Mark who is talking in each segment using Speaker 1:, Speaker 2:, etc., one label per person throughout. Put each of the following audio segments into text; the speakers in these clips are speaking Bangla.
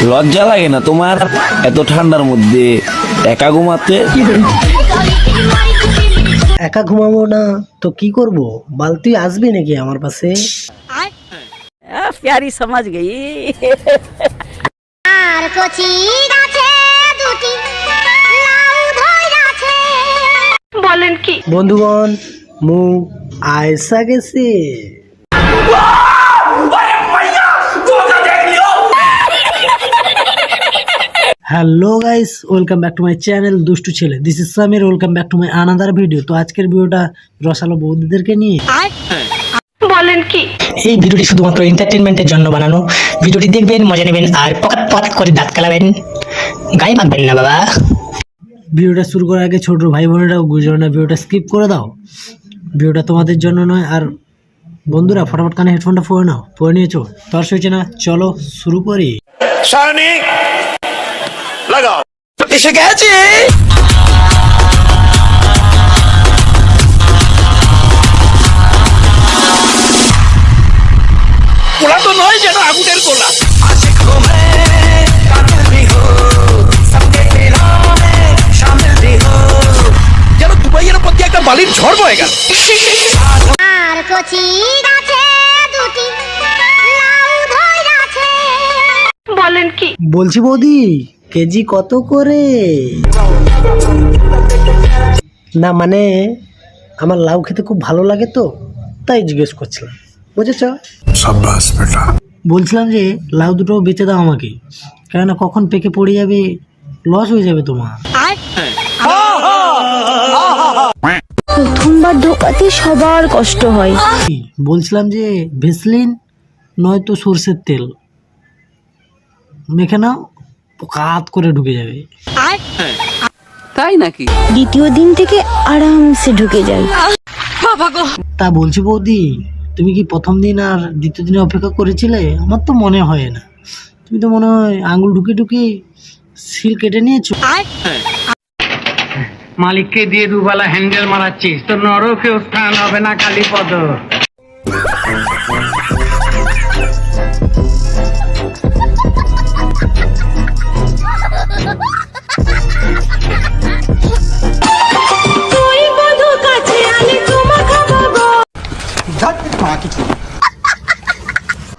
Speaker 1: লজ্জা লাগে না তোমার এত ঠান্ডার মধ্যে একা ঘুমাতে?
Speaker 2: একা ঘুমাবো না তো কি করব? বালতি আসবি নাকি আমার পাশে?
Speaker 3: प्यारी समझ गई।
Speaker 4: আর কচি গাছে দুটি লাউ ধইরাছে। বলেন কি?
Speaker 2: বন্ধুগণ, মু আয়সা গেছে। Hello guys, welcome back to my channel দুষ্টু ছেলে। This is Samir. Welcome back to my another video. তো আজকের ভিডিওটা রসালো বৌদিদেরকে নিয়ে।
Speaker 4: বলেন কি?
Speaker 5: এই ভিডিওটি শুধুমাত্র এন্টারটেনমেন্টের জন্য বানানো। ভিডিওটি দেখবেন, মজা নেবেন আর পকাত পকাত করে দাঁত কালাবেন। গায়ে মাখবেন না বাবা।
Speaker 2: ভিডিওটা শুরু করার আগে ছোট ভাই বোনেরাও গুজরাও না, ভিডিওটা স্কিপ করে দাও। ভিডিওটা তোমাদের জন্য নয়। আর বন্ধুরা, ফটাফট কানে হেডফোনটা পরে নাও। পরে নিয়েছো? তর্স হয়েছে না? চলো শুরু করি।
Speaker 1: এসে গেছে। গোলা তো নয়, যেন আগুনের গোলা। যেন দুবাইয়ের প্রতি একটা বালির ঝড় বয়ে গেল।
Speaker 4: আর কচি গাছে দুটি লাউ ধইরাছে। বলেন কি?
Speaker 2: বলছি বৌদি, কেজি কত করে? না মানে আমার লাউ খেতে খুব ভালো লাগে তো, তাই জিজ্ঞেস করছিলাম, বুঝেছ? বলছিলাম যে লাউ দুটো বেচে দাও আমাকে, কেননা কখন পেকে পড়ে যাবে, লস হয়ে যাবে তোমার।
Speaker 6: প্রথমবার ঢোকাতে সবার কষ্ট হয়।
Speaker 2: বলছিলাম যে ভেসলিন নয়তো সর্ষের তেল মেখে নাও, পোকাত করে ঢুকে যাবে।
Speaker 3: তাই নাকি?
Speaker 6: দ্বিতীয় দিন থেকে আরামসে ঢুকে যায়।
Speaker 2: তা বলছি বৌদি, তুমি কি প্রথম দিন আর দ্বিতীয় দিনে অপেক্ষা করেছিলে? আমার তো মনে হয় না। তুমি তো মনে হয় আঙুল ঢুকে ঢুকে সিল কেটে নিয়েছো।
Speaker 7: মালিককে দিয়ে দুবেলা হ্যান্ডেল মারাচ্ছিস, তো নরকেও স্থান হবে না কালীপদ।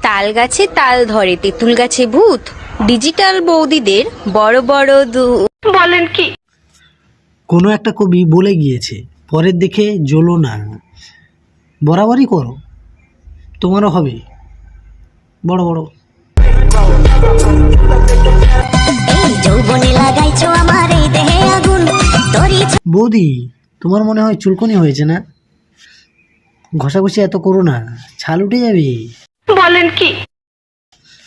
Speaker 6: তাল গাছে তাল ধরে, তেঁতুল গাছে ভূত। ডিজিটাল বৌদিদের বড় বড়
Speaker 4: বলেন কি?
Speaker 2: কোনো একটা কবি বলে গিয়েছে, পরের দেখে জ্বলো না, বরাবরই করো, তোমারও হবে বড় বড়।
Speaker 4: এই যৌবনে লাগাইছো আমার এই দেহে আগুন তোরি।
Speaker 2: বৌদি, তোমার মনে হয় চুলকনি হয়েছে না? ঘষাঘষি এত করো না, ছাল উঠে যাবে।
Speaker 4: বলেন কি?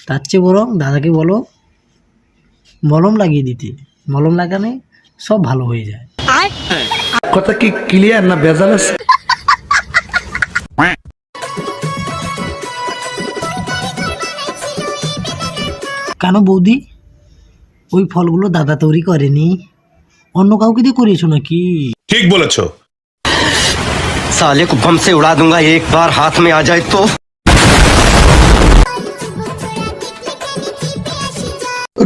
Speaker 2: তার চেয়ে বরং দাদাকে বলো মলম লাগিয়ে দিতে, মলম লাগানে সব ভালো হয়ে যায়।
Speaker 8: কথা কি ক্লিয়ার না ভেজাল আছে?
Speaker 2: কেন বৌদি, ওই ফলগুলো দাদা তৈরি করেনি, অন্য কাউকে দিয়ে করিয়েছো নাকি?
Speaker 9: ঠিক বলেছো।
Speaker 10: साले को बम से उड़ा दूंगा एक बार हाथ में आ जाए तो।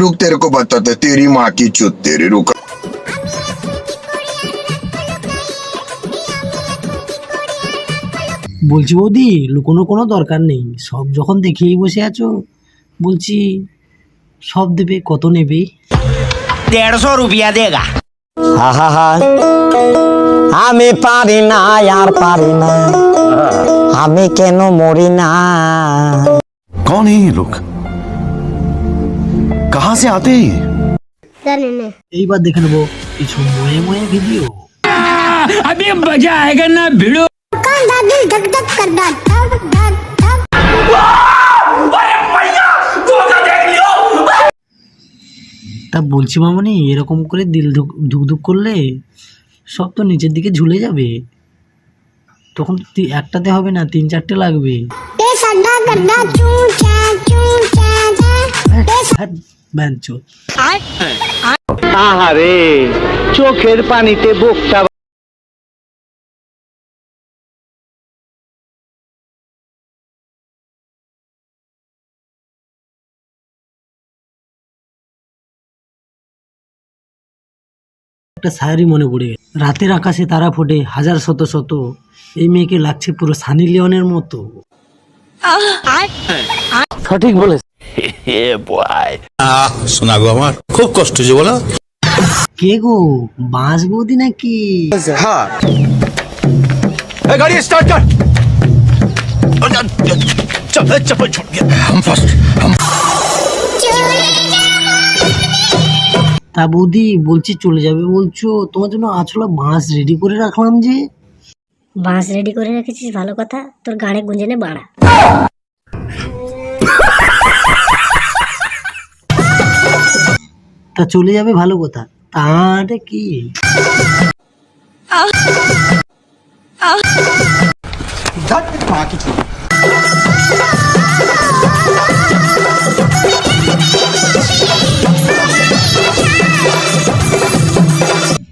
Speaker 11: रुक, तेरे को बताते, तेरी माँ की चुत तेरी, रुक।
Speaker 2: বলছি বৌদি, লুকোনোর কোনো দরকার নেই, সব যখন দেখেই বসে আছো, বলছি সব দেবে। কত নেবে?
Speaker 5: 150 रुपया देगा। আমি পারি না, আর পারি না, আমি কেন মরি না।
Speaker 9: कौन है ये लोग? कहाँ से आते हैं?
Speaker 4: জানেন না।
Speaker 2: এইবার দেখে নেবো কিছু ময়ে ময়ে ভিডিও।
Speaker 7: अभी मजा आएगा ना भिड़ो।
Speaker 4: কান্দা দিল ধক ধক করদা ধক ধক ধক।
Speaker 2: তা বলছি মামনি, এরকম করে দিল ধুক ধুক করলে সব তো নিচের দিকে ঝুলে যাবে, তখন তো একটাতে হবে না, 3-4টে লাগবে।
Speaker 4: এ সাদা করদা চু চা চু চা চা।
Speaker 2: ব্যাঞ্চো।
Speaker 7: আহারে, চোখের পানিতে বুকটা
Speaker 2: একটা শায়রি মনে পড়ে গেল, রাতের আকাশে তারা ফোটে হাজার শত শত, এই মেয়েকে লাগছে পুরো সানি লিওনের মতো।
Speaker 3: সঠিক বলেছ।
Speaker 9: শোনা গো আমার খুব কষ্ট যে বলো।
Speaker 2: কে গো, বাঁশ বৌদি নাকি?
Speaker 9: গাড়ি স্টার্ট কর। চপ্পল ছুট গিয়া। हम फर्स्ट हम।
Speaker 2: তা বৌদি বলছি চলে যাবে বলছো, তোমার জন্য আছলা বাঁশ রেডি করে রাখলাম যে।
Speaker 4: বাঁশ রেডি করে রেখেছিস, ভালো কথা, তোর গাড়ে গুঞ্জনে বাড়া।
Speaker 2: তা চলে যাবে ভালো কথা, তাহলে কি?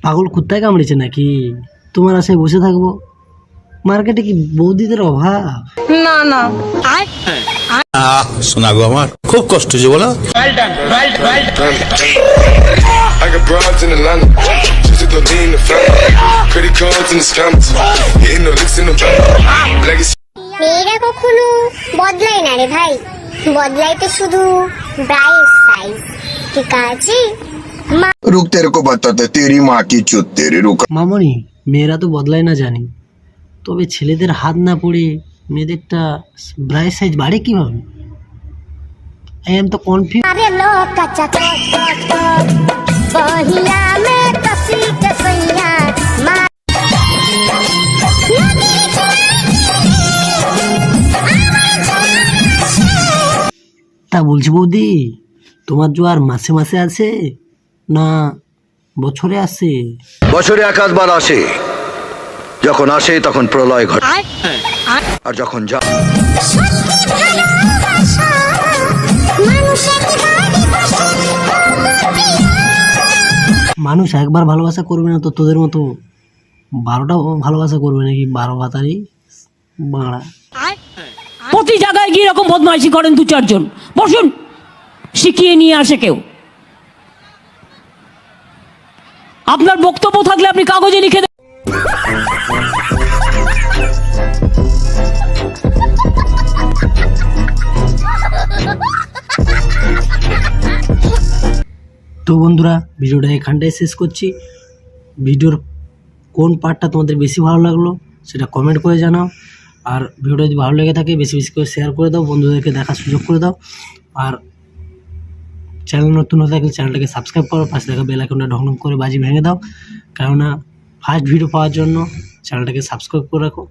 Speaker 2: পাগল কুত্তায় কামড়েছে নাকি? তোমার আশায় বসে থাকবো? মার্কেটে কি বৌদিদের অভাব?
Speaker 9: শোনা গো আমার খুব কষ্ট যে বলো।
Speaker 11: I got broads in Atlanta, just to throw in the family. Credit cards in the scammers, hitting the licks in the back. Legacy.
Speaker 4: মেয়েরা কখনো বদলায় না রে ভাই, বদলাইতে শুধু ব্রাইট সাইজ, ঠিক আছে?
Speaker 11: रुक तेरे को बताते तेरी माँ की चुत तेरी रुक।
Speaker 2: মামনি, মেয়েরা তো বদলায় না জানি, তবে ছেলেদের হাত না পড়ে মেয়েদেরটা ব্রাইট সাইজ বাড়ে কিভাবে? আই এম তো কনফিউজ।
Speaker 4: আরে লোক কাঁচা কট কট কট বহিয়া মে কসি কসইয়া মা।
Speaker 2: তা বলছি বৌদি, তোমার জোয়ার মাসে মাসে আছে না বছরে আসে?
Speaker 10: বছরে একাধবার আসে, যখন আসে তখন প্রলয় ঘটে, আর যখন যা
Speaker 2: মানুষ একবার ভালোবাসা করবে না তো তোদের মতো 12টা ভালোবাসা করবে নাকি? 12 ভাতারি বাড়া।
Speaker 3: প্রতি জায়গায় গিয়ে এরকম বদমাইশি করেন 2-4 জন। বসুন, শিখিয়ে নিয়ে আসে কেউ। আপনার বক্তব্য থাকলে আপনি কাগজে লিখে দেন।
Speaker 2: তো বন্ধুরা, ভিডিওটা এখানটায় শেষ করছি। ভিডিওর কোন পার্টটা তোমাদের বেশি ভালো লাগলো সেটা কমেন্ট করে জানাও। আর ভিডিওটা যদি ভালো লেগে থাকে বেশি বেশি করে শেয়ার করে দাও, বন্ধুদেরকে দেখার সুযোগ করে দাও। আর চ্যানেল নতুন হয়ে থাকলে চ্যানেলটাকে সাবস্ক্রাইব করো, পাশে থাকা বেল আইকনটা ঢং করে বাজি ভেঙে দাও, কেননা ফার্স্ট ভিডিও পাওয়ার জন্য চ্যানেলটাকে সাবস্ক্রাইব করে রাখো।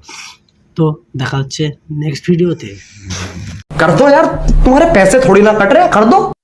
Speaker 2: তো দেখা হচ্ছে নেক্সট ভিডিওতে।
Speaker 8: कर दो यार, तुम्हारे पैसे थोड़ी ना कट रहे, कर दो।